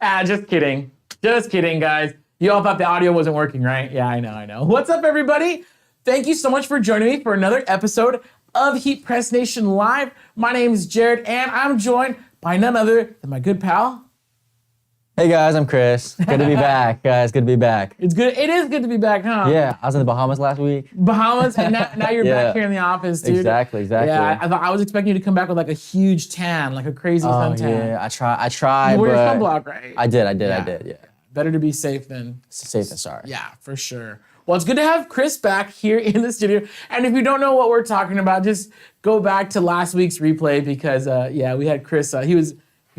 Just kidding. Just kidding, guys. You all thought the audio wasn't working, right? Yeah, I know. What's up, everybody? Thank you so much for joining me for another episode of Heat Press Nation Live. My name is Jared, and I'm joined by none other than my good pal. Hey guys, I'm Chris. Good to be back, guys. Good to be back. It's good. It is good to be back, huh? Yeah, I was in the Bahamas last week. Bahamas, and now you're back here in the office, dude. Exactly. Yeah, I was expecting you to come back with like a huge tan, like a crazy suntan. Yeah, I tried. You wore your but sunblock, right? I did, yeah. Better to be safe than sorry. Yeah, for sure. Well, it's good to have Chris back here in the studio. And if you don't know what we're talking about, just go back to last week's replay because, we had Chris. He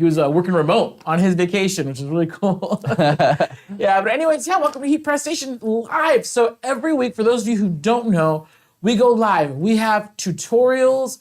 was working remote on his vacation, which is really cool. Yeah, but anyways, welcome to Heat Press Station Live. So every week, for those of you who don't know, we go live. We have tutorials,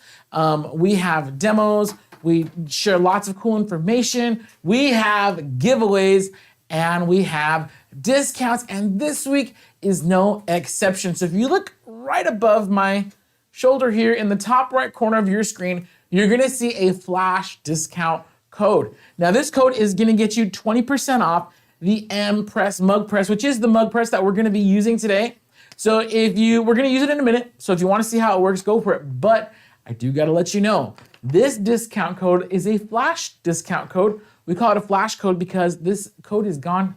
we have demos, we share lots of cool information, we have giveaways, and we have discounts. And this week is no exception. So if you look right above my shoulder here in the top right corner of your screen, you're gonna see a flash discount code. Now this code is gonna get you 20% off the M-Press mug press, which is the mug press that we're gonna be using today. So we're gonna use it in a minute. So if you wanna see how it works, go for it. But I do gotta let you know, this discount code is a flash discount code. We call it a flash code because this code is gone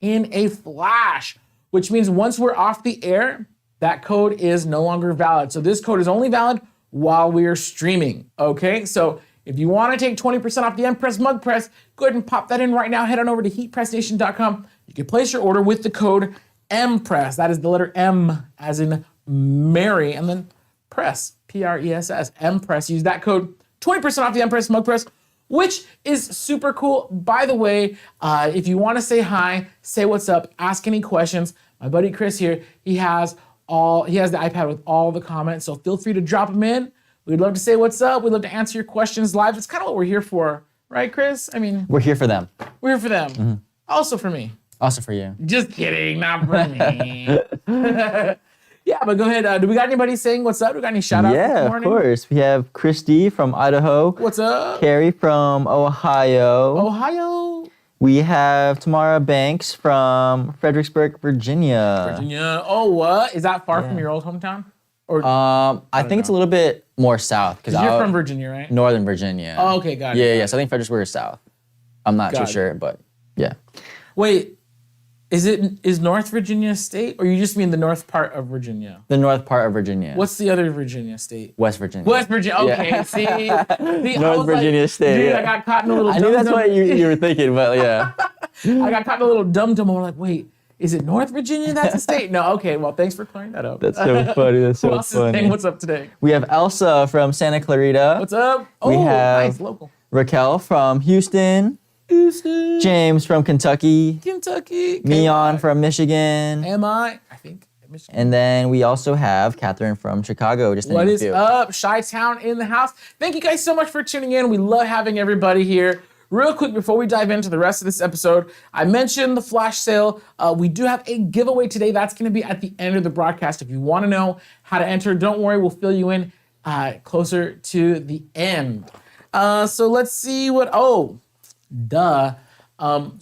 in a flash, which means once we're off the air, that code is no longer valid. So this code is only valid while we are streaming, okay? So if you wanna take 20% off the M-Press mug press, go ahead and pop that in right now. Head on over to heatpressnation.com. You can place your order with the code M-Press. That is the letter M as in Mary, and then press, P-R-E-S-S, M-Press. Use that code, 20% off the M-Press mug press, which is super cool. By the way, if you wanna say hi, say what's up, ask any questions, my buddy Chris here, he has the iPad with all the comments, so feel free to drop them in. We'd love to say what's up. We'd love to answer your questions live. It's kind of what we're here for, right, Chris? I mean, we're here for them. We're here for them. Mm-hmm. Also for me. Also for you. Just kidding, not for me. Yeah, but go ahead. Do we got anybody saying what's up? Do we got any shout outs this morning? Yeah, of course. We have Christy from Idaho. What's up? Carrie from Ohio. Ohio. We have Tamara Banks from Fredericksburg, Virginia. Virginia. Oh, what? Is that far from your old hometown? Or I think it's a little bit more south. Because you're from Virginia, right? Northern Virginia. Oh, okay, got it. Yeah. So I think Fredericksburg is south. I'm not too sure, but yeah. Wait, is North Virginia a state, or you just mean the north part of Virginia? The north part of Virginia. What's the other Virginia state? West Virginia. West Virginia. Okay. Yeah. See, North Virginia state. Dude, I got caught in a little. I knew that's what you were thinking, but yeah. I got caught in a little dum-dum. I'm like, wait. Is it North Virginia that's a state? No, okay, well, thanks for clearing that up. That's so funny, that's so Who else is funny. saying what's up today? We have Elsa from Santa Clarita. What's up? We Oh, have nice, local. Raquel from Houston. James from Kentucky. Mion from Michigan. I think, Michigan. And then we also have Catherine from Chicago. Just to What name a is few. up? Chi-Town in the house. Thank you guys so much for tuning in. We love having everybody here. Real quick, before we dive into the rest of this episode, I mentioned the flash sale. We do have a giveaway today. That's gonna be at the end of the broadcast. If you wanna know how to enter, don't worry, we'll fill you in closer to the end. So let's see what, so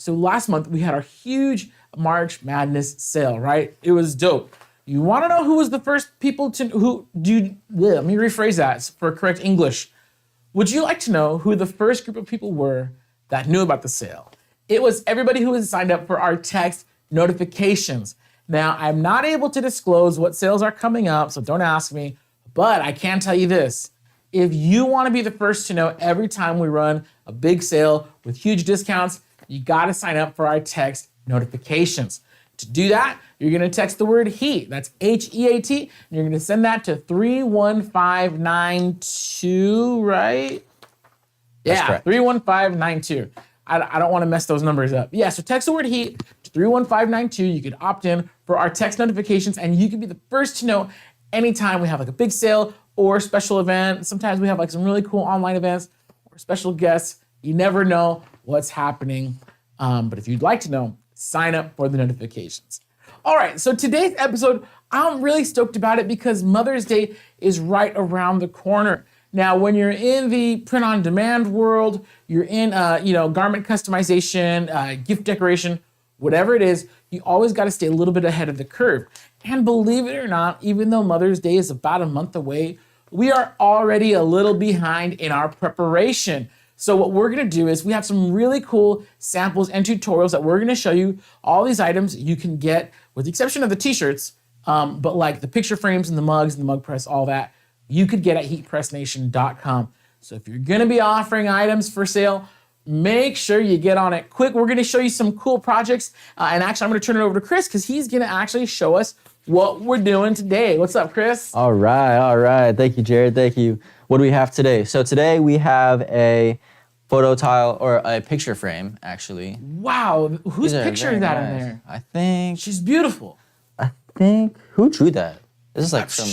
last month we had our huge March Madness sale, right? It was dope. You wanna know who was the first people let me rephrase that for correct English. Would you like to know who the first group of people were that knew about the sale? It was everybody who was signed up for our text notifications. Now, I'm not able to disclose what sales are coming up, so don't ask me, but I can tell you this. If you wanna be the first to know every time we run a big sale with huge discounts, you gotta sign up for our text notifications. To do that, you're gonna text the word HEAT, that's H-E-A-T, and you're gonna send that to 31592, right? That's Yeah, correct. 31592. I don't wanna mess those numbers up. Yeah, so text the word HEAT to 31592. You could opt in for our text notifications, and you can be the first to know anytime we have like a big sale or special event. Sometimes we have like some really cool online events or special guests. You never know what's happening. But if you'd like to know, sign up for the notifications. All right, so today's episode, I'm really stoked about it because Mother's Day is right around the corner. Now, when you're in the print-on-demand world, you're in, garment customization, gift decoration, whatever it is, you always got to stay a little bit ahead of the curve. And believe it or not, even though Mother's Day is about a month away, we are already a little behind in our preparation. So what we're gonna do is we have some really cool samples and tutorials that we're gonna show you all these items you can get, with the exception of the t-shirts, but like the picture frames and the mugs and the mug press, all that, you could get at heatpressnation.com. So if you're gonna be offering items for sale, make sure you get on it quick. We're gonna show you some cool projects. And actually, I'm gonna turn it over to Chris because he's gonna actually show us what we're doing today. What's up, Chris? All right. Thank you, Jared. Thank you. What do we have today? So today we have a photo tile, or a picture frame, actually. Wow, whose picture is that in there? I think, She's beautiful. who drew that? This is like some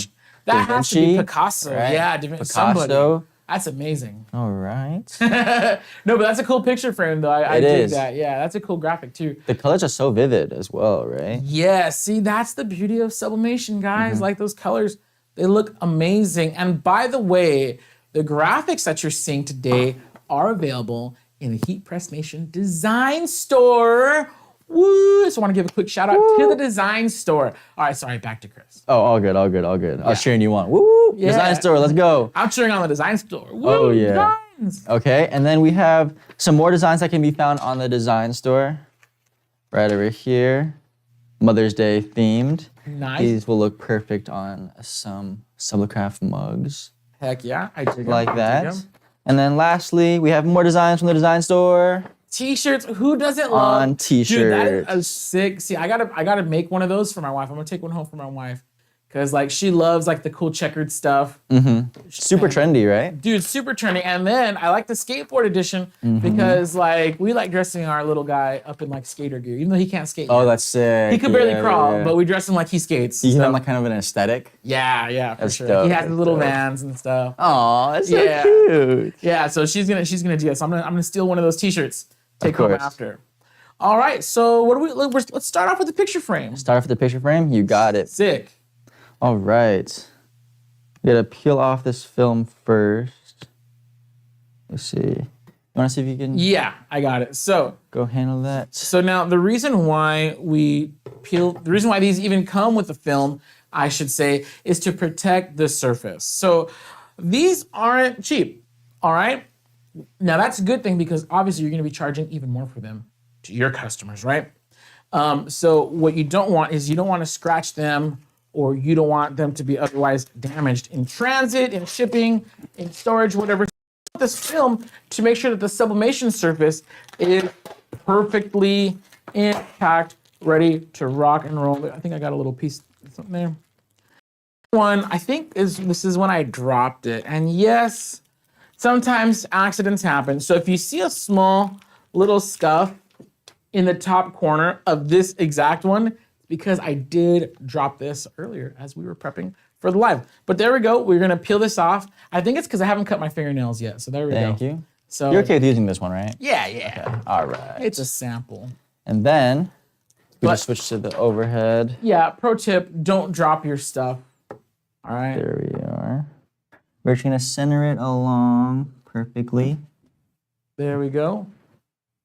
That Da has to be Vinci, Picasso. right? Yeah, somebody. Picasso. That's amazing. All right. No, but that's a cool picture frame, though. I It dig is. that. Yeah, that's a cool graphic, too. The colors are so vivid as well, right? Yeah, see, that's the beauty of sublimation, guys. Like those colors, they look amazing. And by the way, the graphics that you're seeing today are available in the Heat Press Nation design store. Woo! So I want to give a quick shout out to the design store. All right, sorry, back to Chris. Oh, all good. I was cheering you on. Woo! Yeah. Design store, let's go. I'm cheering on the design store. Woo, Oh, yeah. Designs. Okay, and then we have some more designs that can be found on the design store. Right over here. Mother's Day themed. Nice. These will look perfect on some Sublicraft mugs. Heck yeah, I dig 'em. Like I dig that. 'em. And then lastly, we have more designs from the design store. T-shirts. Who doesn't love On Dude, that t-shirts. is a sick. See, I gotta make one of those for my wife. I'm gonna take one home for my wife because like she loves like the cool checkered stuff. Super trendy, right? Dude, super trendy. And then I like the skateboard edition because like we like dressing our little guy up in like skater gear, even though he can't skate. Oh, yet. that's sick. He could barely Yeah, crawl, yeah. but we dress him like he skates. You give so- him like kind of an aesthetic. yeah, for That's sure. dope, He has that's the little dope. vans and stuff. Oh, that's so Yeah. cute. Yeah, so she's gonna do that. So I'm gonna steal one of those T-shirts. Take home course. after. All right, so let's start off with the picture frame. Start with the picture frame. You got it. Sick. All right. We gotta peel off this film first. Let's see. You wanna see if you can Yeah, I got it. So go handle that? now the reason why these even come with the film, I should say, is to protect the surface. So these aren't cheap. All right. Now that's a good thing because obviously you're gonna be charging even more for them to your customers, right? So what you don't want is you don't want to scratch them, or you don't want them to be otherwise damaged in transit, in shipping, in storage, whatever. This film to make sure that the sublimation surface is perfectly intact, ready to rock and roll. I think I got a little piece of something there. One, I think this is when I dropped it. And yes, sometimes accidents happen. So if you see a small little scuff in the top corner of this exact one, it's because I did drop this earlier as we were prepping for the live. But there we go. We're gonna peel this off. I think it's because I haven't cut my fingernails yet. So there we go. Thank you. So You're okay with using this one, right? yeah. All right. It's a sample. And then we But- just switch to the overhead. Yeah, pro tip, don't drop your stuff. All right. There we are. We're just gonna center it along perfectly. There we go.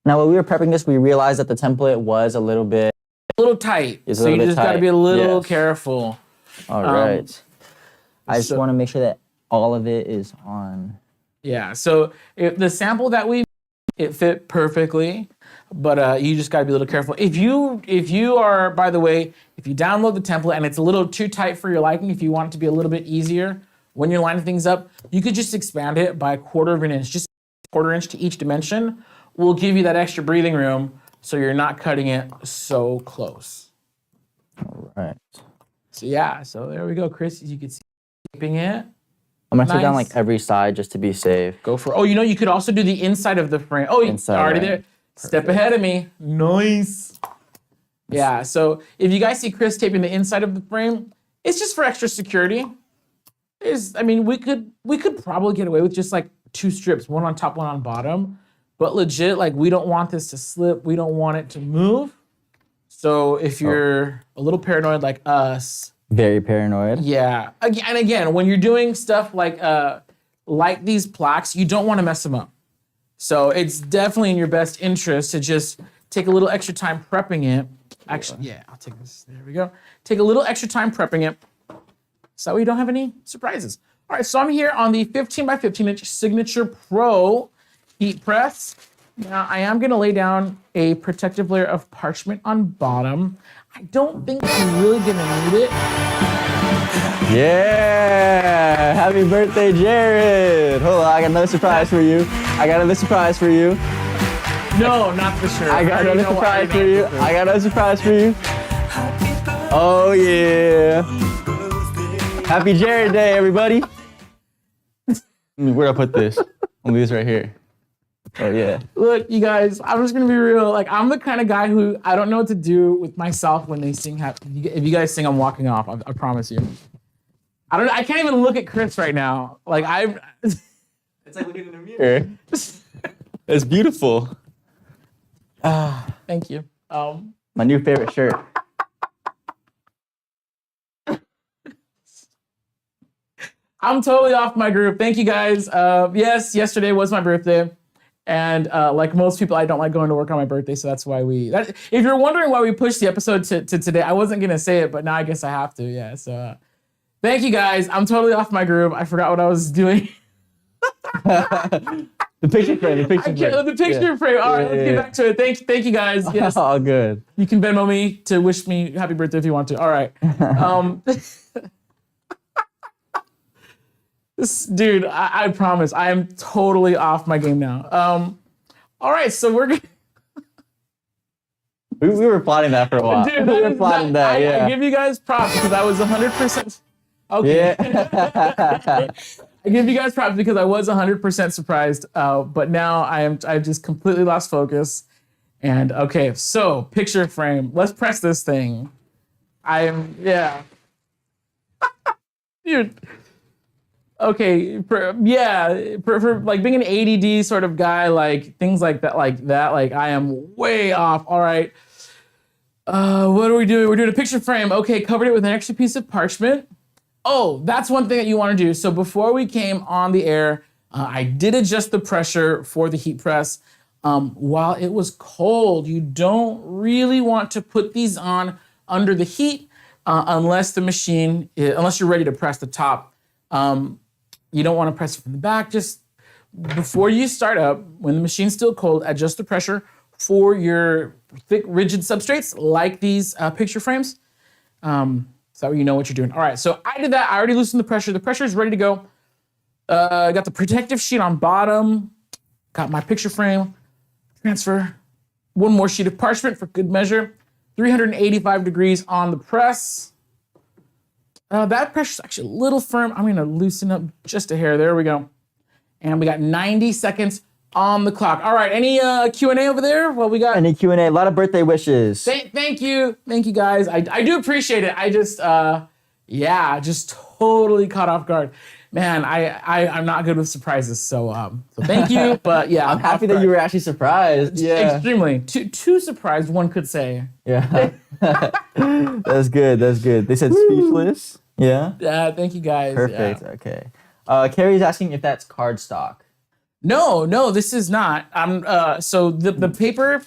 Now, when we were prepping this, we realized that the template was a little bit. A little tight. It's a so you little bit just gotta tight. be a little Yes. careful. All right. I just so- want to make sure that all of it is on. Yeah. So the sample that it fit perfectly, but you just gotta be a little careful. If you are, by the way, if you download the template and it's a little too tight for your liking, if you want it to be a little bit easier when you're lining things up, you could just expand it by 1/4 of an inch, just 1/4 inch to each dimension. Will give you that extra breathing room so you're not cutting it so close. All right. So yeah, so there we go, Chris. As you can see, keeping it. I'm gonna take down Nice. like every side just to be safe. Go for. Oh, you could also do the inside of the frame. Oh, Inside, already right. there. Step ahead of me. Nice. Yeah. So if you guys see Chris taping the inside of the frame, it's just for extra security. We could probably get away with just like 2 strips, one on top, one on bottom. But legit, like we don't want this to slip. We don't want it to move. So if you're a little paranoid like us, Very paranoid. yeah. Again, when you're doing stuff like like these plaques, you don't want to mess them up. So it's definitely in your best interest to just take a little extra time prepping it. Actually, yeah, I'll take this. There we go. Take a little extra time prepping it so you don't have any surprises. All right, so I'm here on the 15 by 15 inch Signature Pro heat press. Now I am gonna lay down a protective layer of parchment on bottom. I don't think I'm really gonna need it. Yeah! Happy birthday, Jared! Hold on, I got another surprise for you. No, not for sure. I got another surprise for you. Oh yeah! Happy Jared Day, everybody! Where'd I put this? I'll leave this right here. Oh yeah. Look, you guys, I'm just gonna be real. Like, I'm the kind of guy who I don't know what to do with myself when they sing happy. If you guys sing, I'm walking off. I promise you. I can't even look at Chris right now. Like It's like looking in a mirror. It's beautiful. Thank you. My new favorite shirt. I'm totally off my group. Thank you guys. Yes, yesterday was my birthday. And like most people, I don't like going to work on my birthday. So that's why if you're wondering why we pushed the episode to today, I wasn't going to say it, but now I guess I have to. Yeah. So thank you guys. I'm totally off my group. I forgot what I was doing. The picture frame. The picture frame. All right, let's get back to it. Thank you guys. Yes. All good. You can Venmo me to wish me happy birthday if you want to. All right. Dude, I promise, I am totally off my game now. All right, so we're gonna... we were plotting that for a while. Dude, we were plotting that, yeah. I give you guys props because I was 100%... Okay. Yeah. I give you guys props because I was 100% surprised, but now I've just completely lost focus. And okay, so picture frame. Let's press this thing. Yeah. Dude. Okay, for like being an ADD sort of guy, like things like that, like I am way off. All right. What are we doing? We're doing a picture frame. Okay, covered it with an extra piece of parchment. Oh, that's one thing that you want to do. So before we came on the air, I did adjust the pressure for the heat press. While it was cold, you don't really want to put these on under the heat unless you're ready to press the top. You don't want to press it from the back. Just before you start up, when the machine's still cold, adjust the pressure for your thick, rigid substrates like these picture frames. So you know what you're doing. All right, so I did that. I already loosened the pressure. The pressure is ready to go. I got the protective sheet on bottom. Got my picture frame. Transfer. One more sheet of parchment for good measure. 385 degrees on the press. That pressure's actually a little firm. I'm gonna loosen up just a hair. There we go. And we got 90 seconds on the clock. All right, any Q&A over there? What we got? Any Q&A, a lot of birthday wishes. Thank you guys. I do appreciate it. I just, just totally caught off guard. Man, I'm not good with surprises, so thank you. But yeah, I'm happy that you were actually surprised. Yeah, extremely. Too surprised, one could say. Yeah, that's good. They said speechless. Yeah. Yeah. Thank you guys. Perfect. Yeah. Okay. Carrie's asking if that's cardstock. No, this is not. So the paper,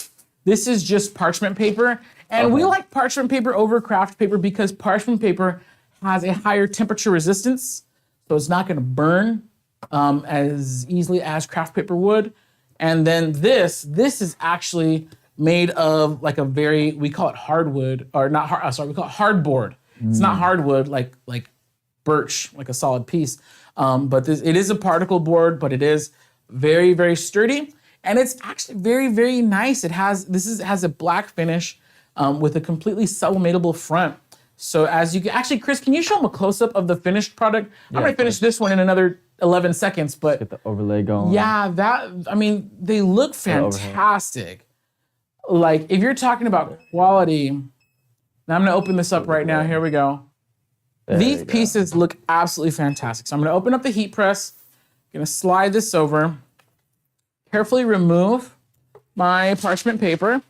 this is just parchment paper, and we like parchment paper over craft paper because parchment paper has a higher temperature resistance. So it's not going to burn as easily as craft paper would. And then this is actually made of like we call it hardwood, or not hard, we call it hardboard. It's not hardwood like birch, like a solid piece. But it is a particle board, but it is very, very sturdy. And it's actually very, very nice. It has a black finish with a completely sublimatable front. So as you can, actually, Chris, can you show them a close-up of the finished product? Yeah, I'm gonna finish this one in another 11 seconds, but get the overlay going. Yeah, they look fantastic. Like if you're talking about quality, now I'm gonna open this up right now. Here we go. These pieces look absolutely fantastic. So I'm gonna open up the heat press. I'm gonna slide this over. Carefully remove my parchment paper.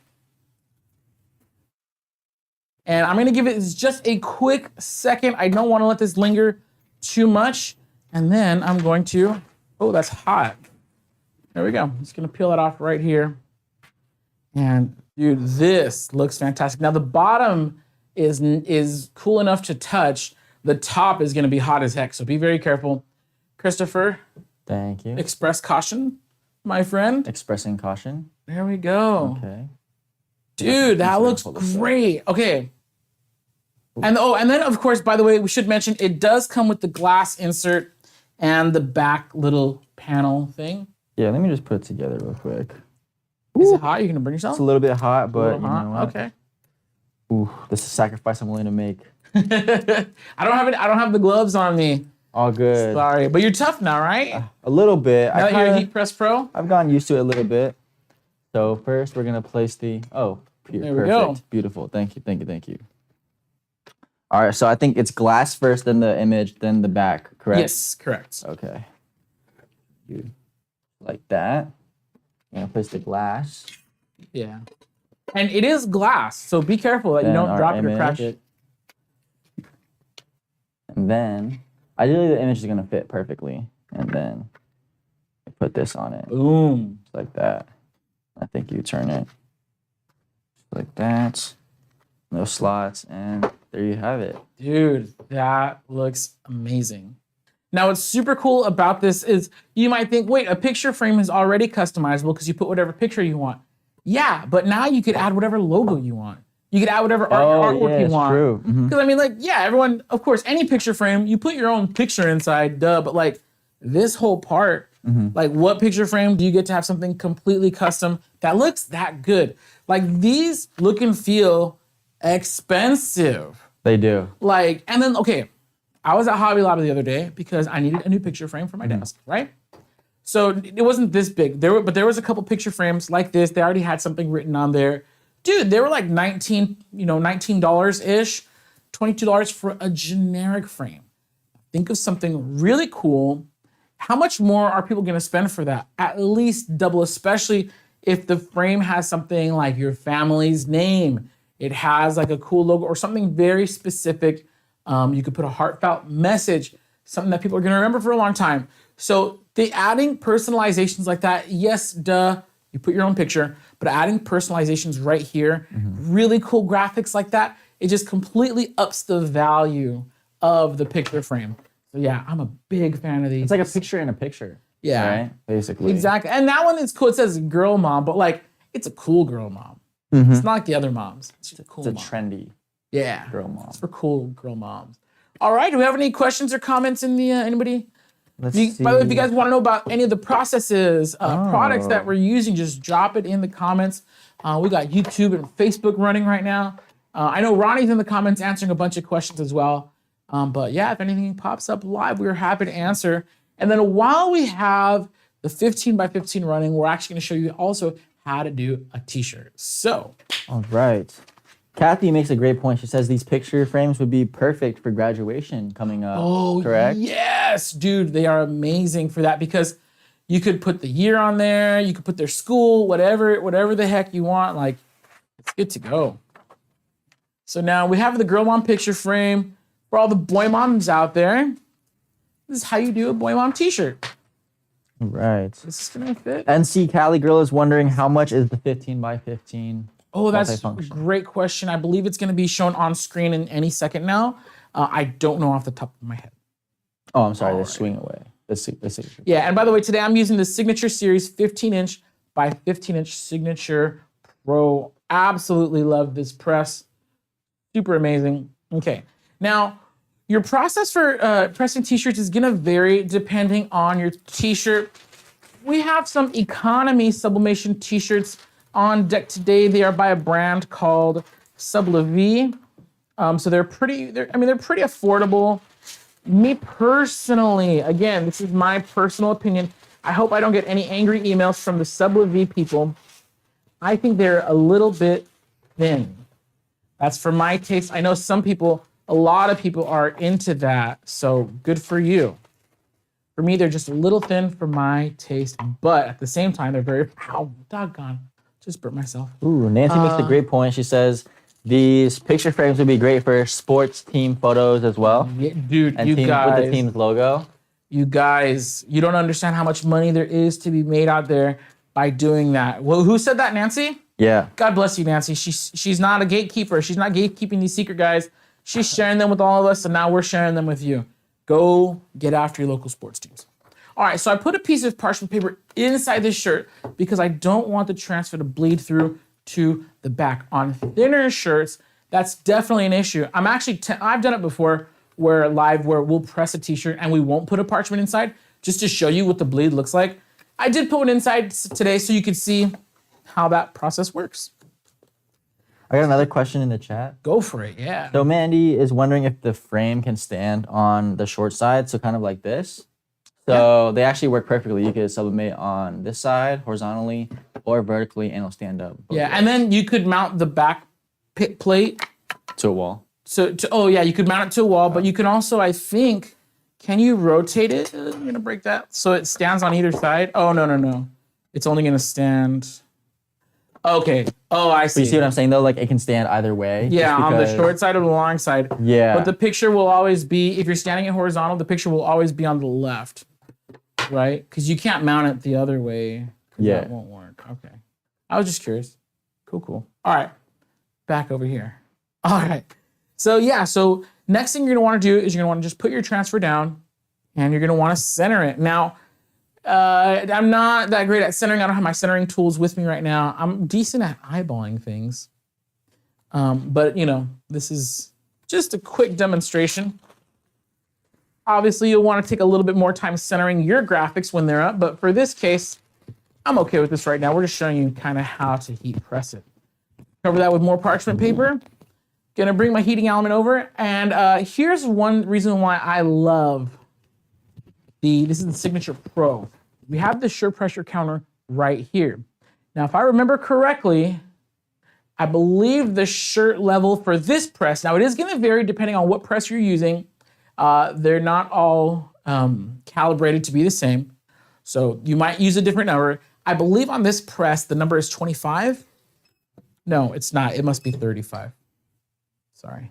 And I'm gonna give it just a quick second. I don't wanna let this linger too much. And then I'm going to Oh, that's hot. There we go. I'm just gonna peel that off right here. And dude, this looks fantastic. Now the bottom is cool enough to touch. The top is gonna be hot as heck, so be very careful. Christopher, Thank you. express caution, my friend. Expressing caution. There we go. Okay. Dude, that looks great. Okay. And then of course, by the way, we should mention it does come with the glass insert and the back little panel thing. Yeah, let me just put it together real quick. Is it hot? You gonna burn yourself? It's a little bit hot, but Little hot? you know what? Okay. Ooh, this is a sacrifice I'm willing to make. I don't have the gloves on me. All good. Sorry, but you're tough now, right? A little bit. Now that you're a Heat Press Pro. I've gotten used to it a little bit. So first, we're gonna place the. Oh, There we perfect. go. Beautiful. Thank you. All right, so I think it's glass first, then the image, then the back. Correct. Yes, correct. Okay. Like that. I'm gonna place the glass. Yeah. And it is glass, so be careful that you Then don't our drop it or crack image. it. And then, ideally, the image is gonna fit perfectly. And then, I put this on it. Boom. Just like that. I think you turn it just like that. No slots, and there you have it. Dude, that looks amazing. Now, what's super cool about this is you might think, wait, a picture frame is already customizable because you put whatever picture you want. Yeah, but now you could add whatever logo you want. You could add whatever artwork you want. True. Mhm. Because I mean, like, yeah, everyone, of course, any picture frame, you put your own picture inside, duh. But like this whole part, like, what picture frame do you get to have something completely custom that looks that good? Like, these look and feel expensive. They do. Like, and then, okay, I was at Hobby Lobby the other day because I needed a new picture frame for my desk, right? So it wasn't this big. But there was a couple picture frames like this. They already had something written on there. Dude, they were like $19-ish, $22 for a generic frame. Think of something really cool. How much more are people gonna spend for that? At least double, especially if the frame has something like your family's name. It has like a cool logo or something very specific. You could put a heartfelt message, something that people are gonna remember for a long time. So adding personalizations like that, yes, duh, you put your own picture, but adding personalizations right here, really cool graphics like that, it just completely ups the value of the picture frame. So yeah, I'm a big fan of these. It's like a picture in a picture. Yeah. Right? Basically. Exactly. And that one is cool. It says girl mom, but like, it's a cool girl mom. It's not like the other moms. It's just a cool It's a mom. trendy Yeah. girl mom. It's for cool girl moms. All right. Do we have any questions or comments in the anybody? Let's By the way, if you see. guys want to know about any of the processes, products that we're using, just drop it in the comments. We got YouTube and Facebook running right now. I know Ronnie's in the comments answering a bunch of questions as well. But yeah, if anything pops up live, we're happy to answer. And then while we have the 15 by 15 running, we're actually going to show you also how to do a t-shirt. So, All right. Kathy makes a great point. She says these picture frames would be perfect for graduation coming up. Correct? yes, dude, they are amazing for that because you could put the year on there, you could put their school, whatever the heck you want. Like, it's good to go. So now we have the girl mom picture frame for all the boy moms out there. This is how you do a boy mom t-shirt. All right. This is gonna fit. NC Cali Girl is wondering how much is the 15 by 15? Oh, that's a multifunction? great question. I believe it's gonna be shown on screen in any second now. I don't know off the top of my head. Oh, I'm sorry. All The right. swing away. The signature. Yeah, and by the way, today I'm using the Signature Series 15-inch by 15-inch Signature Pro. Absolutely love this press. Super amazing. Okay, now your process for pressing t-shirts is gonna vary depending on your t-shirt. We have some economy sublimation t-shirts on deck today. They are by a brand called Sublimation. So they're pretty affordable. Me personally, again, this is my personal opinion. I hope I don't get any angry emails from the Sublimation people. I think they're a little bit thin. That's for my taste. I know a lot of people are into that, so good for you. For me, they're just a little thin for my taste, but at the same time, they're very, ow, doggone, just burnt myself. Ooh, Nancy makes a great point. She says these picture frames would be great for sports team photos as well. Yeah, dude, And you with guys, the team's logo. You guys, you don't understand how much money there is to be made out there by doing that. Well, who said that, Nancy? Yeah. God bless you, Nancy. She's not a gatekeeper. She's not gatekeeping these secret guys. She's sharing them with all of us, and now we're sharing them with you. Go get after your local sports teams. All right, so I put a piece of parchment paper inside this shirt because I don't want the transfer to bleed through to the back. On thinner shirts, that's definitely an issue. I've done it before where we'll press a t-shirt and we won't put a parchment inside just to show you what the bleed looks like. I did put one inside today so you could see how that process works. I got another question in the chat. Go for it, yeah. So Mandy is wondering if the frame can stand on the short side, so kind of like this. So they actually work perfectly. You could sublimate on this side horizontally or vertically, and it'll stand up. Yeah, and then you could mount the back plate to a wall. You could mount it to a wall, but you can also, I think, can you rotate it? I'm gonna break that. So it stands on either side. Oh, no. It's only gonna stand. Okay. Oh, I see. But you see what I'm saying though? Like it can stand either way. Yeah, on the short side or the long side. Yeah. But the picture will always be, if you're standing it horizontal, the picture will always be on the left, right? Because you can't mount it the other way. Yeah. That won't work. Okay. I was just curious. Cool. All right. Back over here. All right. So next thing you're gonna wanna do is you're gonna wanna just put your transfer down and you're gonna wanna center it. Now, I'm not that great at centering. I don't have my centering tools with me right now. I'm decent at eyeballing things. But this is just a quick demonstration. Obviously, you'll want to take a little bit more time centering your graphics when they're up, but for this case, I'm okay with this right now. We're just showing you kind of how to heat press it. Cover that with more parchment paper. Gonna bring my heating element over, and here's one reason why I love this is the Signature Pro. We have the sure pressure counter right here. Now, if I remember correctly, I believe the shirt level for this press, now it is gonna vary depending on what press you're using. They're not all calibrated to be the same. So you might use a different number. I believe on this press, the number is 25. No, it's not, it must be 35. Sorry.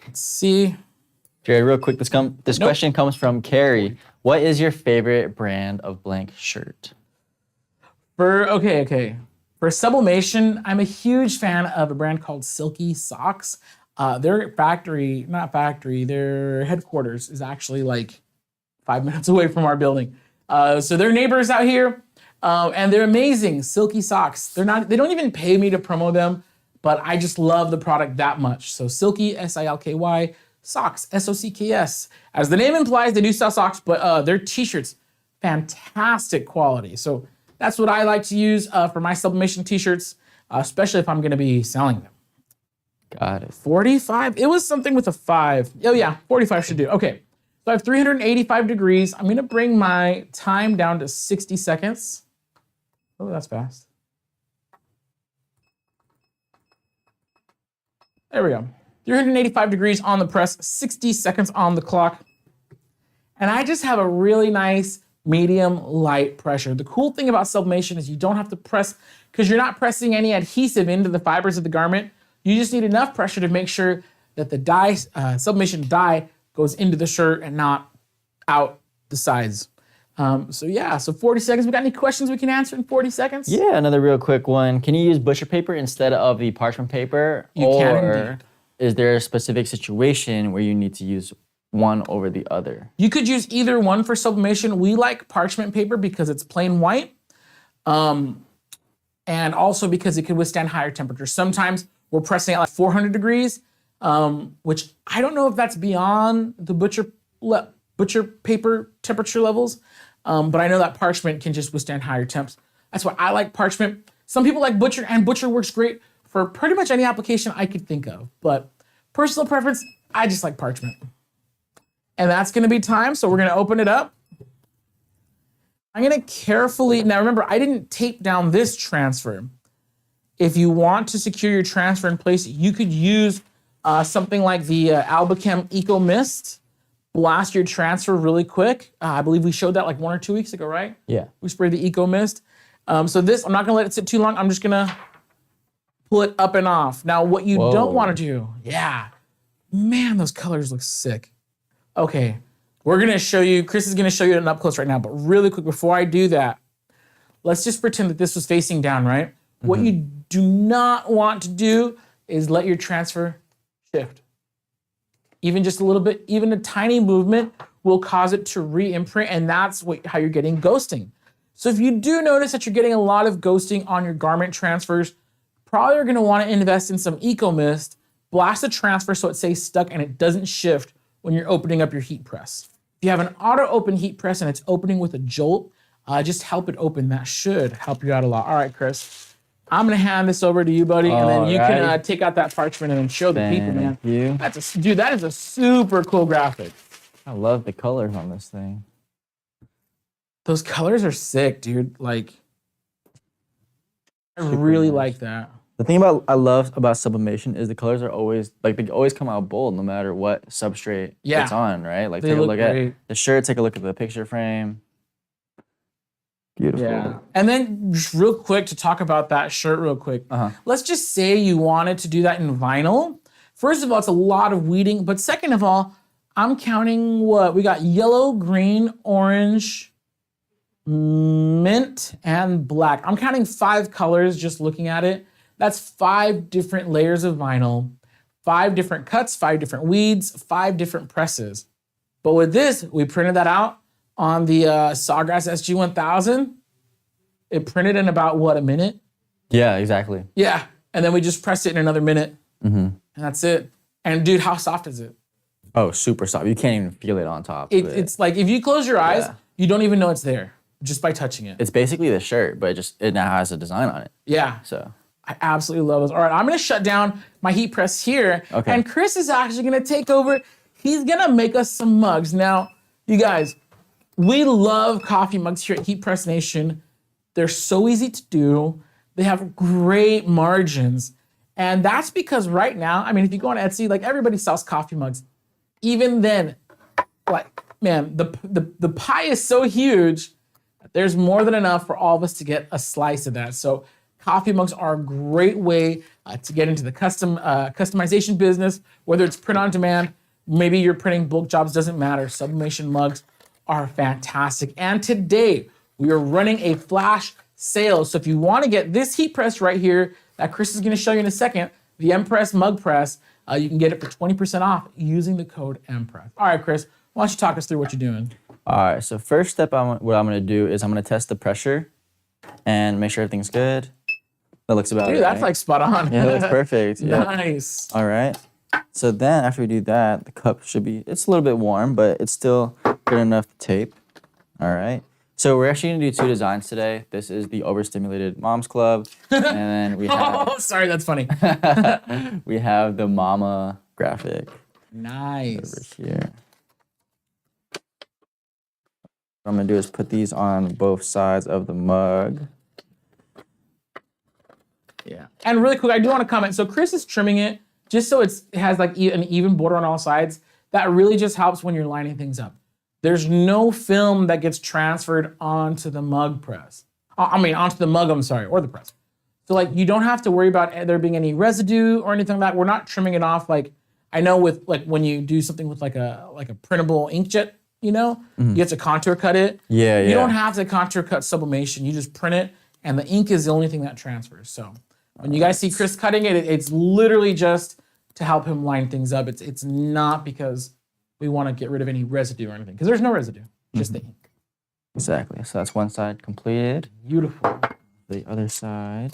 Let's see. Jared, real quick, this question comes from Carrie. What is your favorite brand of blank shirt? For Sublimation, I'm a huge fan of a brand called Silky Socks. Their headquarters is actually like 5 minutes away from our building. So they're neighbors out here, and they're amazing. Silky Socks. They don't even pay me to promo them, but I just love the product that much. So Silky, S-I-L-K-Y, Socks, S-O-C-K-S. As the name implies, they do sell socks, but their t-shirts, fantastic quality. So that's what I like to use for my Sublimation t-shirts, especially if I'm gonna be selling them. Got it. 45, it was something with a 5. Oh yeah, 45 should do. Okay, so I have 385 degrees. I'm gonna bring my time down to 60 seconds. Oh, that's fast. There we go. 385 degrees on the press, 60 seconds on the clock. And I just have a really nice medium light pressure. The cool thing about sublimation is you don't have to press, because you're not pressing any adhesive into the fibers of the garment. You just need enough pressure to make sure that the dye, sublimation dye goes into the shirt and not out the sides. So 40 seconds. We got any questions we can answer in 40 seconds? Yeah, another real quick one. Can you use butcher paper instead of the parchment paper? You can indeed. Is there a specific situation where you need to use one over the other? You could use either one for sublimation. We like parchment paper because it's plain white, and also because it can withstand higher temperatures. Sometimes we're pressing at like 400 degrees, which I don't know if that's beyond the butcher paper temperature levels, but I know that parchment can just withstand higher temps. That's why I like parchment. Some people like butcher, and butcher works great for pretty much any application I could think of. But personal preference, I just like parchment. And that's gonna be time, so we're gonna open it up. I'm gonna carefully, now remember, I didn't tape down this transfer. If you want to secure your transfer in place, you could use something like the Albachem Eco Mist. Blast your transfer really quick. I believe we showed that like 1 or 2 weeks ago, right? Yeah. We sprayed the Eco Mist. So this, I'm not gonna let it sit too long. I'm just gonna pull it up and off. Now what you don't wanna do, yeah. Man, those colors look sick. Okay, we're gonna show you, Chris is gonna show you an up close right now, but really quick, before I do that, let's just pretend that this was facing down, right? What you do not want to do is let your transfer shift. Even just a little bit, even a tiny movement will cause it to re-imprint, and that's how you're getting ghosting. So if you do notice that you're getting a lot of ghosting on your garment transfers, probably you're gonna wanna invest in some Eco Mist, blast the transfer so it stays stuck and it doesn't shift when you're opening up your heat press. If you have an auto open heat press and it's opening with a jolt, just help it open. That should help you out a lot. All right, Chris, I'm gonna hand this over to you, buddy, and then you can take out that parchment and then show the people, man. You. Dude, that is a super cool graphic. I love the colors on this thing. Those colors are sick, dude. Like, I really like that. The thing I love about sublimation is the colors are always, like, they always come out bold no matter what substrate it's on, right? Like, take a look at the shirt, take a look at the picture frame. Beautiful. Yeah. And then just real quick to talk about that shirt real quick. Let's just say you wanted to do that in vinyl. First of all, it's a lot of weeding. But second of all, I'm counting what? We got yellow, green, orange, mint, and black. I'm counting 5 colors just looking at it. That's 5 different layers of vinyl, 5 different cuts, 5 different weeds, 5 different presses. But with this, we printed that out on the Sawgrass SG-1000. It printed in about, what, a minute? Yeah, exactly. Yeah, and then we just pressed it in another minute, and that's it. And dude, how soft is it? Oh, super soft. You can't even feel it on top. It's like, if you close your eyes, you don't even know it's there just by touching it. It's basically the shirt, but it now has a design on it. Yeah. So I absolutely love those. All right, I'm gonna shut down my heat press here, and Chris is actually gonna take over. He's gonna make us some mugs. Now, you guys, we love coffee mugs here at Heat Press Nation. They're so easy to do. They have great margins. And that's because right now, I mean, if you go on Etsy, like, everybody sells coffee mugs. Even then, like, man, the pie is so huge that there's more than enough for all of us to get a slice of that. So coffee mugs are a great way to get into the customization business, whether it's print on demand, maybe you're printing bulk jobs, doesn't matter. Sublimation mugs are fantastic. And today we are running a flash sale. So if you want to get this heat press right here that Chris is going to show you in a second, the Empress Mug Press, you can get it for 20% off using the code Empress. All right, Chris, why don't you talk us through what you're doing? All right, so first step, what I'm going to do is I'm going to test the pressure and make sure everything's good. That looks about Dude, right. that's like spot on. Yeah, that's perfect. Nice. All right. So then after we do that, the cup should be, it's a little bit warm, but it's still good enough to tape. All right. So we're actually gonna do 2 designs today. This is the Overstimulated Moms Club. And then we have... Oh, sorry, that's funny. we have the Mama graphic. Nice. Over here. What I'm gonna do is put these on both sides of the mug. Yeah. And really quick, I do want to comment. So Chris is trimming it just so it has like an even border on all sides. That really just helps when you're lining things up. There's no film that gets transferred onto the mug press. Onto the mug, I'm sorry, or the press. So like, you don't have to worry about there being any residue or anything like that. We're not trimming it off. Like, I know with like when you do something with like a printable inkjet, you know, you have to contour cut it. Yeah, yeah. You don't have to contour cut sublimation. You just print it, and the ink is the only thing that transfers. So when you guys see Chris cutting it, it's literally just to help him line things up. It's not because we want to get rid of any residue or anything, because there's no residue, just the ink. Exactly. So that's one side completed. Beautiful. The other side.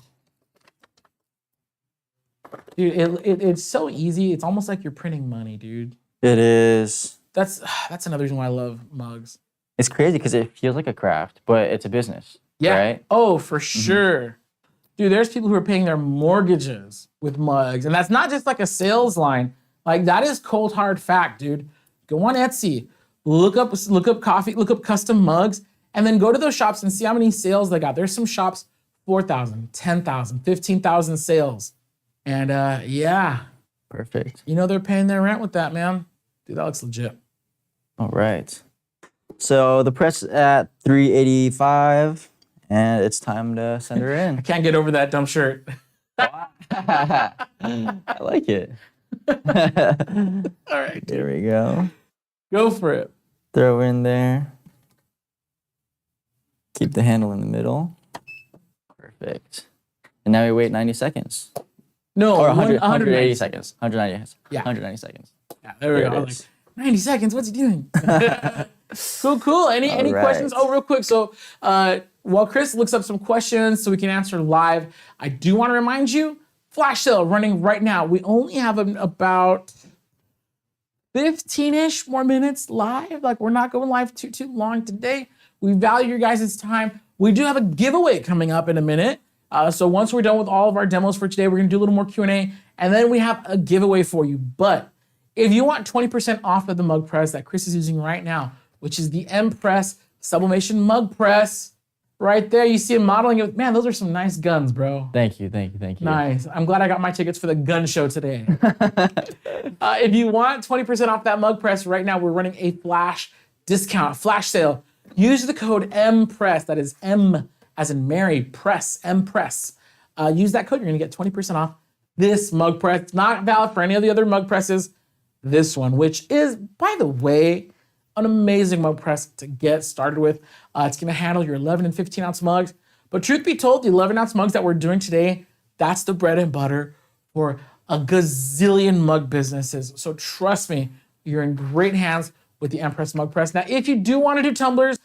Dude, it's so easy. It's almost like you're printing money, dude. It is. That's another reason why I love mugs. It's crazy because it feels like a craft, but it's a business. Yeah. Right? Oh, for sure. Dude, there's people who are paying their mortgages with mugs, and that's not just like a sales line. Like, that is cold hard fact, dude. Go on Etsy, look up coffee, look up custom mugs, and then go to those shops and see how many sales they got. There's some shops 4,000, 10,000, 15,000 sales. And yeah. Perfect. You know they're paying their rent with that, man. Dude, that looks legit. All right. So the press at 385, and it's time to send her I in. can't get over that dumb shirt. I like it. All right, dude. There we go. Go for it. Throw in there. Keep the handle in the middle. Perfect. And now we wait 90 seconds. No, Or 180 seconds. 190. Yeah. 190 seconds. Yeah, there we There go. it I was is. like, 90 seconds, what's he doing? Cool. Any right. questions? Oh, real quick. So while Chris looks up some questions so we can answer live, I do want to remind you, flash sale running right now. We only have about 15-ish more minutes live. Like, we're not going live too long today. We value your guys' time. We do have a giveaway coming up in a minute. So once we're done with all of our demos for today, we're gonna do a little more Q&A, and then we have a giveaway for you. But if you want 20% off of the mug press that Chris is using right now, which is the M Press Sublimation mug press, right there, you see him modeling it. Man, those are some nice guns, bro. Thank you. Nice. I'm glad I got my tickets for the gun show today. If you want 20% off that mug press right now, we're running a flash discount, flash sale. Use the code MPRESS, that is M as in Mary, press, MPRESS. Use that code, you're gonna get 20% off this mug press. It's not valid for any of the other mug presses. This one, which is, by the way, an amazing mug press to get started with. It's gonna handle your 11 and 15 ounce mugs. But truth be told, the 11 ounce mugs that we're doing today, that's the bread and butter for a gazillion mug businesses. So trust me, you're in great hands with the Empress mug press. Now, if you do wanna do tumblers,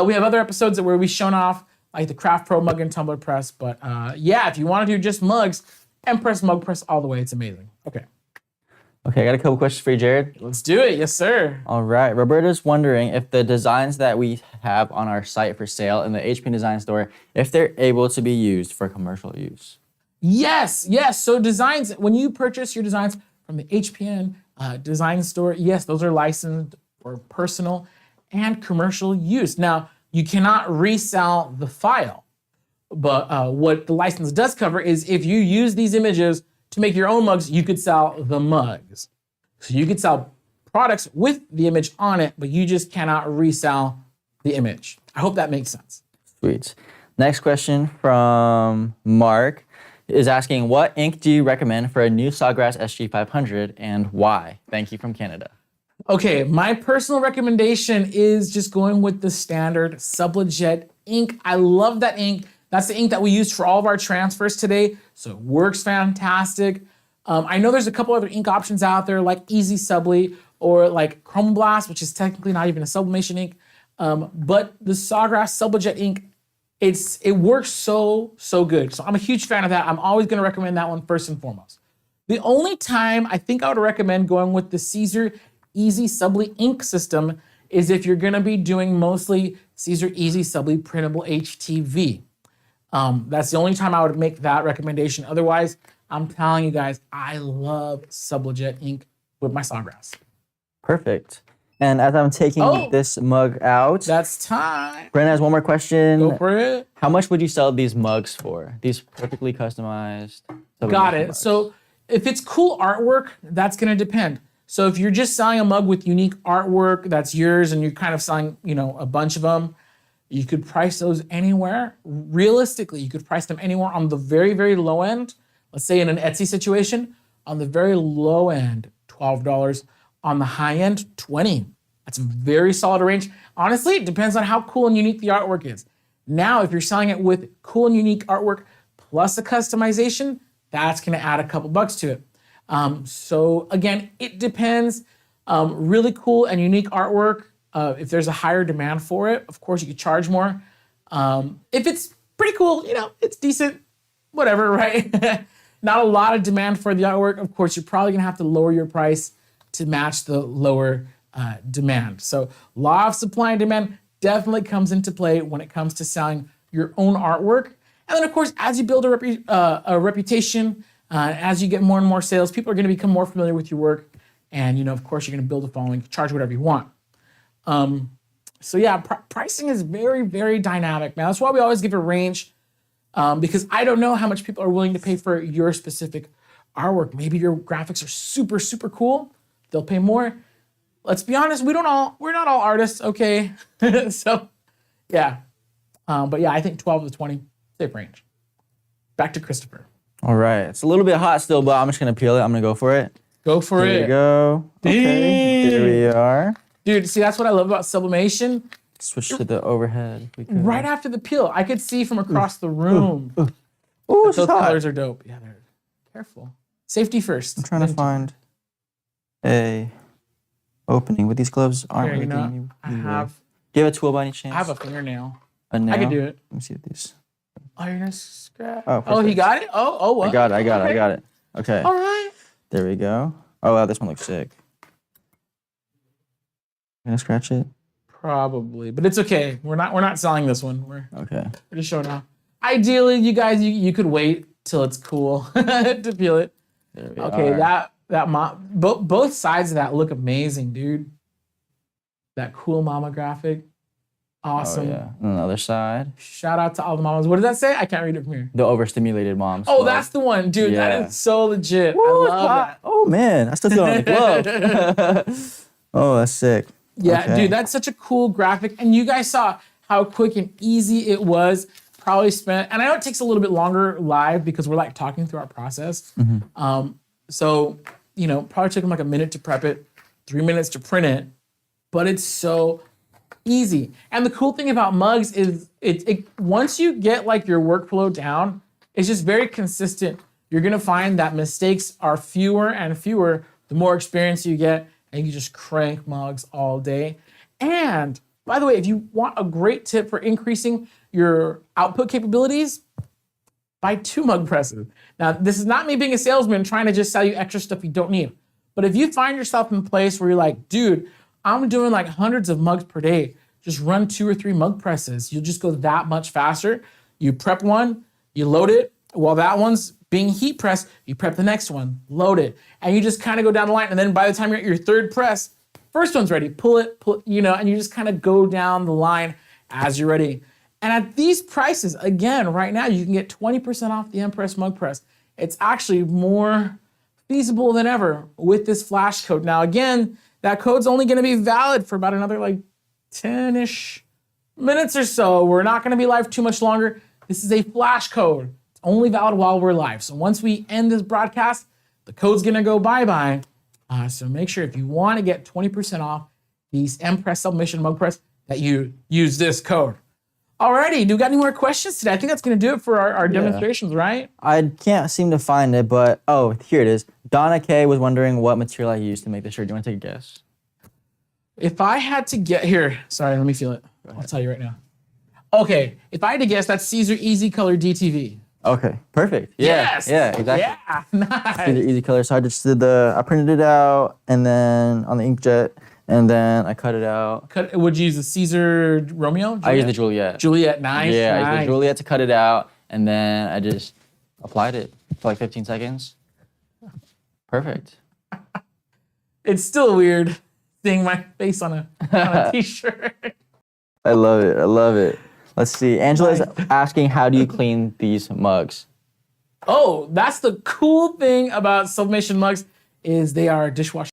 we have other episodes where we've shown off like the Craft Pro mug and tumbler press. But yeah, if you wanna do just mugs, Empress mug press all the way, it's amazing. Okay. Okay, I got a couple questions for you, Jared. Let's do it, yes sir. All right, Roberta's wondering if the designs that we have on our site for sale in the HP Design Store, if they're able to be used for commercial use. Yes. So designs, when you purchase your designs from the HPN Design Store, yes, those are licensed for personal and commercial use. Now, you cannot resell the file, but what the license does cover is if you use these images to make your own mugs, you could sell the mugs. So you could sell products with the image on it, but you just cannot resell the image. I hope that makes sense. Sweet. Next question from Mark is asking, what ink do you recommend for a new Sawgrass SG500 and why? Thank you from Canada. Okay, my personal recommendation is just going with the standard Sublimation ink. I love that ink. That's the ink that we used for all of our transfers today, so it works fantastic. I know there's a couple other ink options out there like Easy Subli or like Chrome Blast, which is technically not even a sublimation ink, but the Sawgrass Sublimation ink, it works so good. So I'm a huge fan of that. I'm always gonna recommend that one first and foremost. The only time I think I would recommend going with the Caesar Easy Subli ink system is if you're gonna be doing mostly Caesar Easy Subli printable HTV. That's the only time I would make that recommendation. Otherwise, I'm telling you guys, I love Sublimation ink with my Sawgrass. Perfect. And as I'm taking this mug out, That's time. Brenna has one more question. Go for it. How much would you sell these mugs for? These perfectly customized. Got it. mugs. So if it's cool artwork, that's gonna depend. So if you're just selling a mug with unique artwork that's yours and you're kind of selling, a bunch of them, you could price those anywhere. Realistically, you could price them anywhere on the very, very low end. Let's say in an Etsy situation, on the very low end, $12. On the high end, $20. That's a very solid range. Honestly, it depends on how cool and unique the artwork is. Now, if you're selling it with cool and unique artwork plus a customization, that's gonna add a couple bucks to it. So again, it depends. Really cool and unique artwork. If there's a higher demand for it, of course you could charge more. If it's pretty cool, it's decent, whatever, right? Not a lot of demand for the artwork. Of course, you're probably gonna have to lower your price to match the lower demand. So law of supply and demand definitely comes into play when it comes to selling your own artwork. And then of course, as you build a reputation, as you get more and more sales, people are gonna become more familiar with your work. And of course, you're gonna build a following, charge whatever you want. So yeah, pricing is very, very dynamic, man. That's why we always give a range, because I don't know how much people are willing to pay for your specific artwork. Maybe your graphics are super, super cool. They'll pay more. Let's be honest, we're not all artists, okay? So yeah, but yeah, I think 12 to 20, safe range. Back to Christopher. All right, it's a little bit hot still, but I'm just gonna peel it. I'm gonna go for it. Go for There it. we go. Okay, here we are. Dude, see, that's what I love about sublimation. Switch to the overhead. If we could. Right after the peel, I could see from across the room. Ooh, it's Those hot. colors are dope. Yeah, they're careful. Safety first. I'm trying to find a opening with these gloves. Aren't Here, really you know, doing I you have Do you have a tool by any chance? I have a fingernail. A nail? I can do it. Let me see what these. Oh, you're gonna scratch. Oh, Oh, he perfect. got it? Oh, what? I got it. Okay. All right. There we go. Oh wow, this one looks sick. Gonna scratch it? Probably, but it's okay. We're not selling this one. We're Okay. just showing off. Ideally, you guys, you could wait till it's cool to peel it. There we Okay, are. both sides of that look amazing, dude. That cool mama graphic. Awesome. Oh yeah. And the other side. Shout out to all the mamas. What does that say? I can't read it from here. The overstimulated moms. Oh, glove. that's the one, dude. Yeah. That is so legit. Woo, I it's love hot. that. Oh man, I still feel it on the glove. Oh, that's sick. Yeah, Okay. dude, that's such a cool graphic. And you guys saw how quick and easy it was. Probably spent, and I know it takes a little bit longer live because we're like talking through our process. So, you know, probably took them like a minute to prep it, 3 minutes to print it, but it's so easy. And the cool thing about mugs is it once you get like your workflow down, it's just very consistent. You're gonna find that mistakes are fewer and fewer the more experience you get, and you just crank mugs all day. And by the way, if you want a great tip for increasing your output capabilities, buy 2 mug presses. Now, this is not me being a salesman trying to just sell you extra stuff you don't need. But if you find yourself in a place where you're like, dude, I'm doing like hundreds of mugs per day, just run 2 or 3 mug presses. You'll just go that much faster. You prep one, you load it. While that one's being heat pressed, you prep the next one, load it. And you just kind of go down the line. And then by the time you're at your 3rd press, first one's ready, pull it, you know, and you just kind of go down the line as you're ready. And at these prices, again, right now, you can get 20% off the Empress mug press. It's actually more feasible than ever with this flash code. Now, again, that code's only gonna be valid for about another like 10-ish minutes or so. We're not gonna be live too much longer. This is a flash code. It's only valid while we're live. So once we end this broadcast, the code's gonna go bye-bye. So make sure if you wanna get 20% off these Empress Sublimation mug press that you use this code. Alrighty, do we got any more questions today? I think that's gonna do it for our demonstrations, right? I can't seem to find it, but oh, here it is. Donna K was wondering what material I used to make this shirt. Do you want to take a guess? If I had to get here, sorry, let me feel it. I'll tell you right now. Okay, if I had to guess, that's Caesar Easy Color DTV. Okay, perfect. Yeah, Yes. yeah, exactly. Yeah, nice. These are easy colors. So I just did I printed it out and then on the inkjet, and then I cut it out. Would you use the Caesar Romeo? I used the Juliet. Juliet, nice. Yeah, I nice. used the Juliet to cut it out, and then I just applied it for like 15 seconds. Perfect. It's still weird seeing my face on a t-shirt. I love it. I love it. Let's see. Angela's asking, how do you clean these mugs? Oh, that's the cool thing about sublimation mugs is they are dishwasher.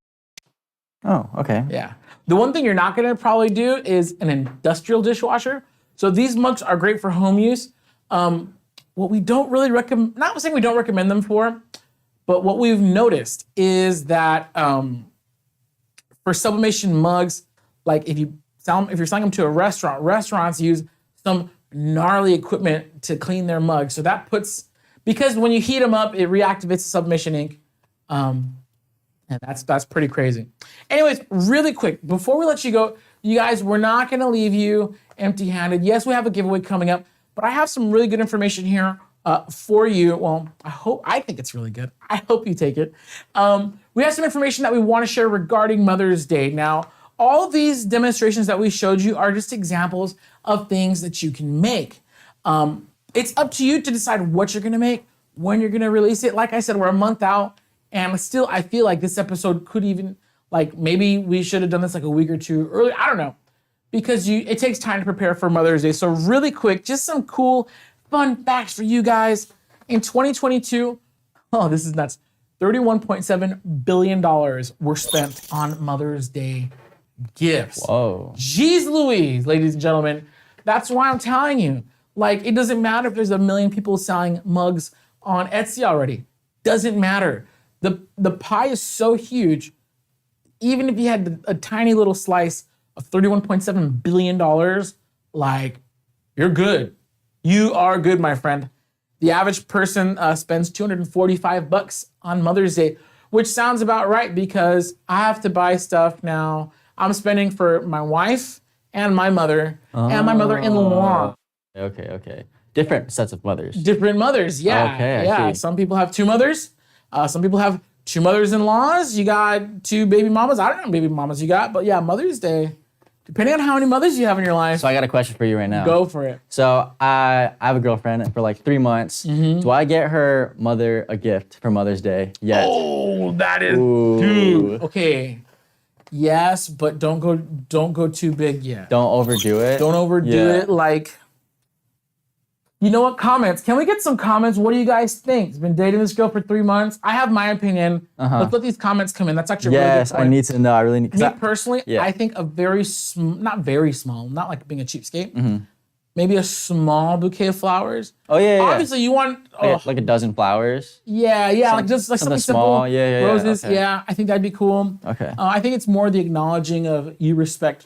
Oh, okay. Yeah. The one thing you're not gonna probably do is an industrial dishwasher. So these mugs are great for home use. What we don't really recommend, not saying we don't recommend them for, but what we've noticed is that for sublimation mugs, like if you're selling them to a restaurant, restaurants use some gnarly equipment to clean their mugs. So that because when you heat them up, it reactivates the sublimation ink. And that's pretty crazy. Anyways, really quick, before we let you go, you guys, we're not gonna leave you empty-handed. Yes, we have a giveaway coming up, but I have some really good information here for you. Well, I think it's really good. I hope you take it. We have some information that we wanna share regarding Mother's Day. Now, all of these demonstrations that we showed you are just examples of things that you can make. It's up to you to decide what you're gonna make, when you're gonna release it. Like I said, we're a month out, and still I feel like this episode could even, like maybe we should have done this like a week or two earlier, I don't know. Because it takes time to prepare for Mother's Day. So really quick, just some cool, fun facts for you guys. In 2022, oh, this is nuts, $31.7 billion were spent on Mother's Day gifts. Whoa. Jeez Louise, ladies and gentlemen. That's why I'm telling you. Like, it doesn't matter if there's 1 million people selling mugs on Etsy already. Doesn't matter. The pie is so huge. even if you had a tiny little slice of $31.7 billion, like, you're good. You are good, my friend. The average person spends $245 on Mother's Day, which sounds about right because I have to buy stuff now. I'm spending for my wife and my mother and my mother-in-law. Okay. Different sets of mothers. Different mothers, yeah. Okay, I yeah. see. Some people have two mothers. Some people have two mothers-in-laws. You got two baby mamas. I don't know how many baby mamas you got, but yeah, Mother's Day. Depending on how many mothers you have in your life, So I got a question for you right now. go for it. So I have a girlfriend for like 3 months. Do I get her mother a gift for Mother's Day yet? Oh, that is, Ooh. dude. Okay. Yes, but don't go too big yet. Don't overdo it. Don't overdo Yeah. it. Like, you know what? Comments. Can we get some comments? What do you guys think? He's been dating this girl for 3 months. I have my opinion. Let's let these comments come in. That's actually a really Yes, good I point. need to know. I really need. Me personally, yeah. I think a very not very small, not like being a cheapskate. Maybe a small bouquet of flowers. Oh yeah. Obviously, you want Like a dozen flowers. yeah, like just like something simple. small. Yeah. Roses. Okay. Yeah, I think that'd be cool. Okay. I think it's more the acknowledging of you respect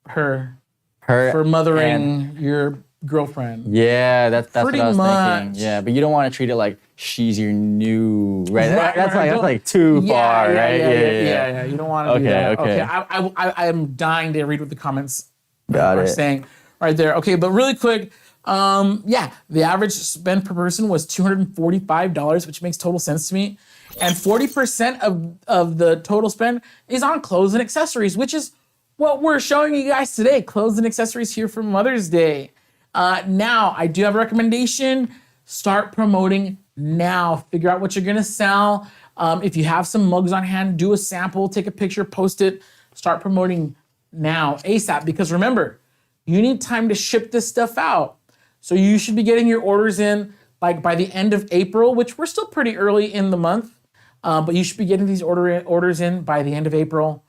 her Her for mothering and- your girlfriend. Yeah, that's Pretty what I was much. thinking. Yeah, but you don't want to treat it like she's your new right. Right, That's right, like don't- that's like too far, right? Yeah. You don't want to do that. Okay. I am dying to read what the comments Got are it. saying right there. Okay, but really quick, the average spend per person was $245, which makes total sense to me. And 40% of the total spend is on clothes and accessories, which is what we're showing you guys today. Clothes and accessories here for Mother's Day. Now, I do have a recommendation. Start promoting now. Figure out what you're gonna sell. If you have some mugs on hand, do a sample, take a picture, post it. Start promoting now, ASAP, because remember, you need time to ship this stuff out. So you should be getting your orders in like by the end of April, which we're still pretty early in the month, but you should be getting these orders in by the end of April.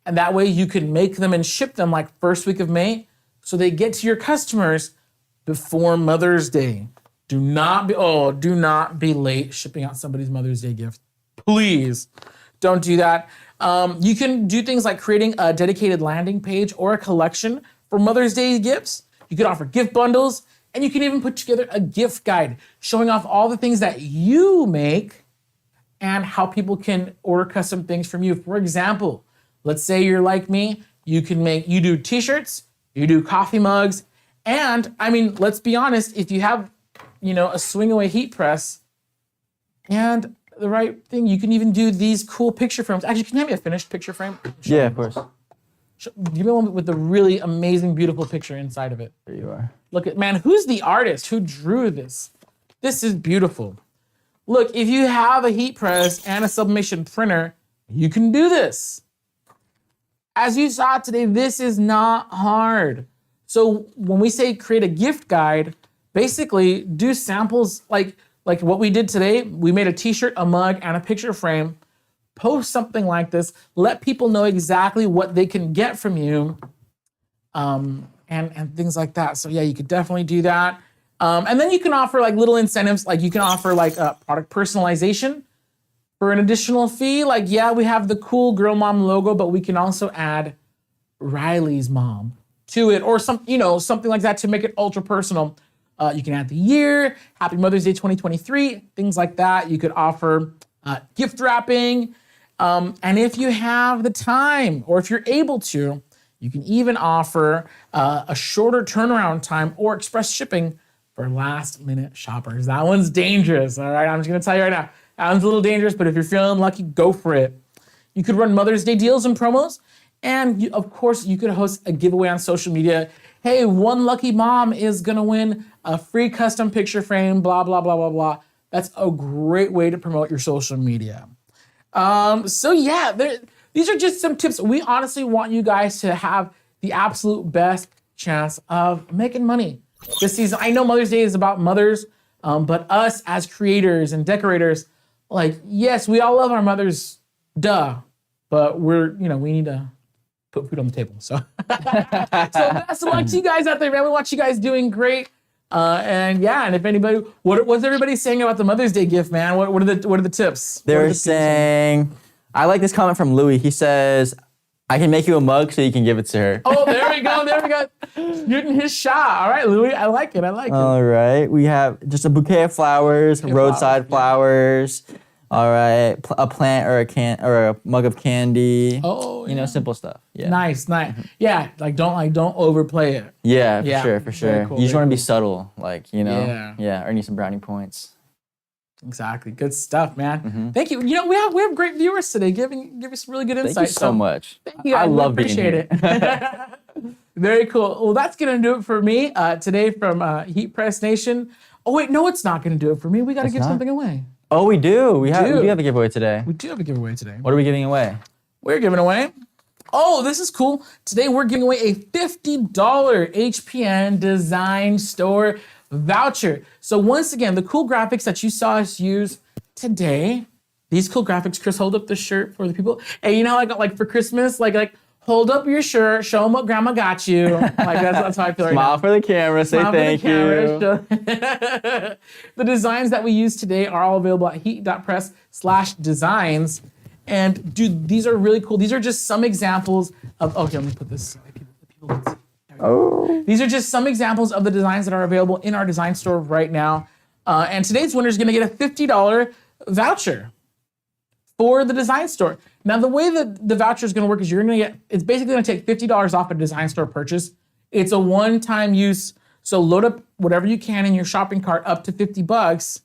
And that way you can make them and ship them like first week of May so they get to your customers before Mother's Day. Do not be late shipping out somebody's Mother's Day gift. Please don't do that. You can do things like creating a dedicated landing page or a collection for Mother's Day gifts. You could offer gift bundles, and you can even put together a gift guide showing off all the things that you make and how people can order custom things from you. For example, let's say you're like me, you do t-shirts, you do coffee mugs, and I mean, let's be honest, if you have, a swing away heat press and the right thing, you can even do these cool picture frames. Actually, can you have me a finished picture frame? Yeah, of course. Give me one with the really amazing, beautiful picture inside of it. There you are. Look at, man, who's the artist who drew this? This is beautiful. Look, if you have a heat press and a sublimation printer, you can do this. As you saw today, this is not hard. So when we say create a gift guide, basically do samples like what we did today. We made a t-shirt, a mug, and a picture frame. Post something like this. Let people know exactly what they can get from you, and things like that. So yeah, you could definitely do that. And then you can offer like little incentives. Like you can offer like product personalization for an additional fee. Like, yeah, we have the cool girl mom logo, but we can also add Riley's mom to it, or something like that to make it ultra personal. You can add the year, Happy Mother's Day 2023, things like that. You could offer gift wrapping. And if you have the time, or if you're able to, you can even offer a shorter turnaround time or express shipping for last minute shoppers. That one's dangerous, all right? I'm just gonna tell you right now. That one's a little dangerous, but if you're feeling lucky, go for it. You could run Mother's Day deals and promos. And of course, you could host a giveaway on social media. Hey, one lucky mom is gonna win a free custom picture frame, blah, blah, blah, blah, blah. That's a great way to promote your social media. So yeah, these are just some tips. We honestly want you guys to have the absolute best chance of making money this season. I know Mother's Day is about mothers, but us as creators and decorators, like, yes, we all love our mothers, duh, but we need to put food on the table. So, best of luck to you guys out there, man. We want you guys doing great. And if anybody, what's everybody saying about the Mother's Day gift, man? What are the tips? They're saying, I like this comment from Louis. He says, I can make you a mug so you can give it to her. Oh, there we go. Shooting his shot. All right, Louis. I like it. All right. We have just a bouquet of flowers, roadside flowers. All right. A plant or a mug of candy. Oh, you know, simple stuff. Yeah. Nice. Yeah, don't overplay it. Yeah, for sure. Cool, You just want to be subtle, Yeah. earning some brownie points. Exactly. Good stuff, man. Thank you. You know, we have great viewers today giving us really good insight. Thank you so much. Thank you. I love being appreciate it. Very cool. Well, that's gonna do it for me today from Heat Press Nation. Oh wait, no, it's not gonna do it for me. We gotta give something away. Oh, we do. We do have a giveaway today. We do have a giveaway today. What are we giving away? We're giving away. Oh, this is cool. Today we're giving away a $50 HPN Design Store voucher. So once again, the cool graphics that you saw us use today, these cool graphics, Chris, hold up the shirt for the people. Hey, you know, like for Christmas, like hold up your shirt, show them what grandma got you. Like that's how I feel right now. Smile for the camera, say thank you. The designs that we use today are all available at heat.press/designs. And dude, these are really cool. These are just some examples of, okay, let me put this. These are just some examples of the designs that are available in our design store right now. And today's winner is gonna get a $50 voucher for the design store. Now, the way that the voucher is gonna work is it's basically gonna take $50 off a design store purchase. It's a one-time use, so load up whatever you can in your shopping cart up to $50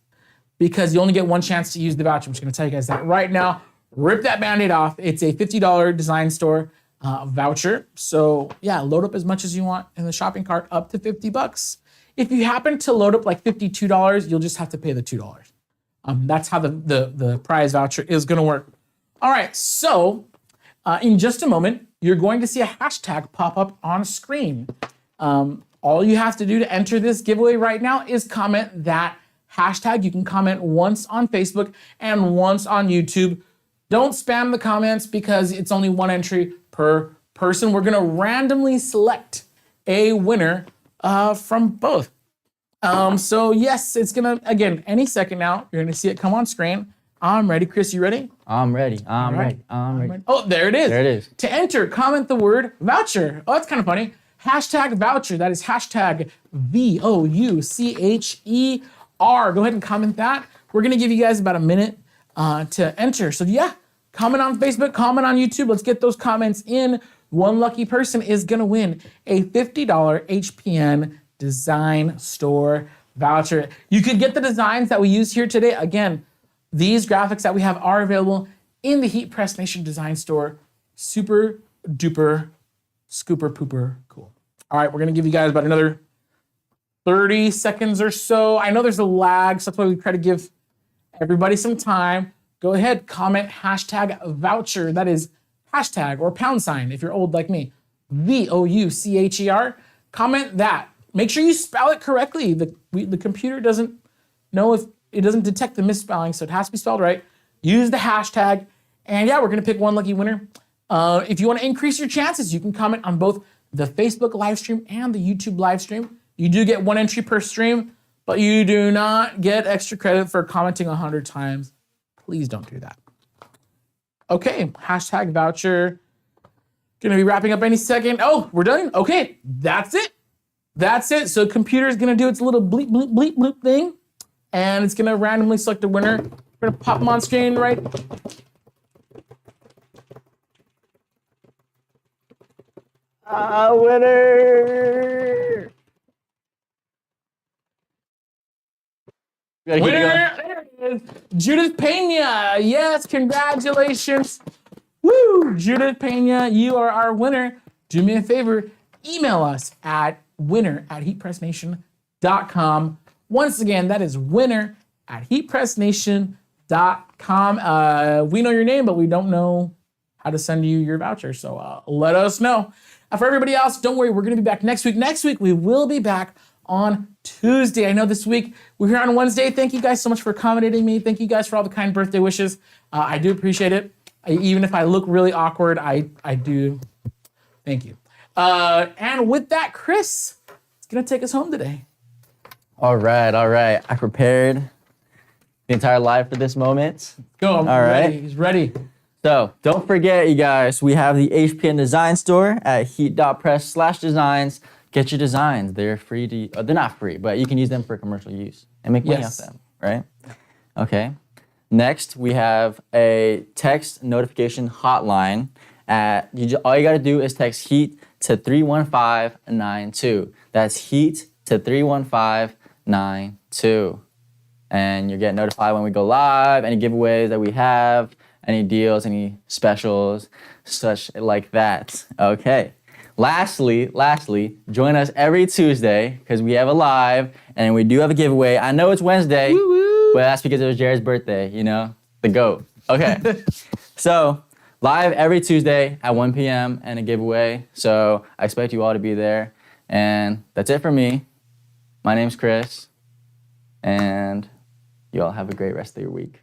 because you only get one chance to use the voucher. I'm just gonna tell you guys that right now. Rip that Band-Aid off. It's a $50 design store voucher. So yeah, load up as much as you want in the shopping cart up to $50. If you happen to load up like $52, you'll just have to pay the $2. That's how the prize voucher is gonna work. All right, so in just a moment, you're going to see a hashtag pop up on screen. All you have to do to enter this giveaway right now is comment that hashtag. You can comment once on Facebook and once on YouTube. Don't spam the comments because it's only one entry per person. We're gonna randomly select a winner from both. So yes, it's gonna, again, any second now, you're gonna see it come on screen. I'm ready. Chris, you ready? I'm ready. I'm ready. Oh, there it is. There it is. To enter, comment the word voucher. Oh, that's kind of funny. Hashtag voucher. That is hashtag VOUCHER. Go ahead and comment that. We're gonna give you guys about a minute to enter. So yeah, comment on Facebook, comment on YouTube. Let's get those comments in. One lucky person is gonna win a $50 HPN Design Store voucher. You could get the designs that we use here today. Again, these graphics that we have are available in the Heat Press Nation Design Store. Super duper, scooper pooper cool. All right, we're gonna give you guys about another 30 seconds or so. I know there's a lag, so that's why we try to give everybody some time. Go ahead, comment hashtag voucher. That is hashtag or # if you're old like me. VOUCHER. Comment that. Make sure you spell it correctly. The computer doesn't know if it doesn't detect the misspelling, so it has to be spelled right. Use the hashtag, and yeah, we're gonna pick one lucky winner. If you want to increase your chances, you can comment on both the Facebook live stream and the YouTube live stream. You do get one entry per stream, but you do not get extra credit for commenting 100 times. Please don't do that. Okay, hashtag voucher. Gonna be wrapping up any second. Oh, we're done? Okay, that's it. That's it. So computer's gonna do its little bleep, bleep, bleep, bloop thing, and it's gonna randomly select a winner. We're gonna pop them on screen, right? Winner! Winner! There it is. Judith Pena. Yes, congratulations. Woo! Judith Pena, you are our winner. Do me a favor, email us at winner@heatpressnation.com. Once again, that is winner@heatpressnation.com. We know your name, but we don't know how to send you your voucher, so let us know. For everybody else, don't worry, we're gonna be back next week. Next week, we will be back on Tuesday. I know this week we're here on Wednesday. Thank you guys so much for accommodating me. Thank you guys for all the kind birthday wishes. I do appreciate it. Even if I look really awkward, I do. Thank you. And with that, Chris is gonna take us home today. All right. I prepared the entire live for this moment. Go, I'm All ready. right. He's ready. So don't forget, you guys, we have the HPN Design Store at heat.press/designs. Get your designs. They're free to, they're not free, but you can use them for commercial use and make money off them, right? Okay. Next, we have a text notification hotline. All you gotta do is text HEAT to 31592. That's HEAT to 31592. And you get notified when we go live, any giveaways that we have, any deals, any specials, such like that. Okay. Lastly, join us every Tuesday because we have a live and we do have a giveaway. I know it's Wednesday, but that's because it was Jared's birthday, you know, the GOAT. Okay. So live every Tuesday at 1 p.m. and a giveaway. So I expect you all to be there. And that's it for me. My name's Chris. And you all have a great rest of your week.